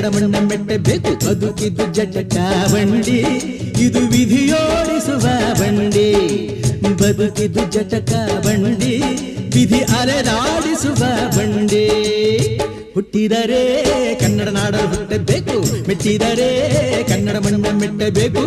ಕನ್ನಡ ಮಣ್ಣ ಮೆಟ್ಟಬೇಕು. ಬದುಕಿದ್ದು ಜಟಕ ಬಂಡಿ, ಇದು ವಿಧಿಯೋಡಿಸುವ ಬಂಡಿ. ಬದುಕಿದ್ದು ಜಟಕ ಬಂಡಿ, ವಿಧಿ ಅಲೆದಾಡಿಸುವ ಬಂಡಿ. ಹುಟ್ಟಿದರೆ ಕನ್ನಡ ನಾಡಲು ಹುಟ್ಟಬೇಕು, ಮೆಟ್ಟಿದರೆ ಕನ್ನಡ ಮಣ್ಣ ಮೆಟ್ಟಬೇಕು.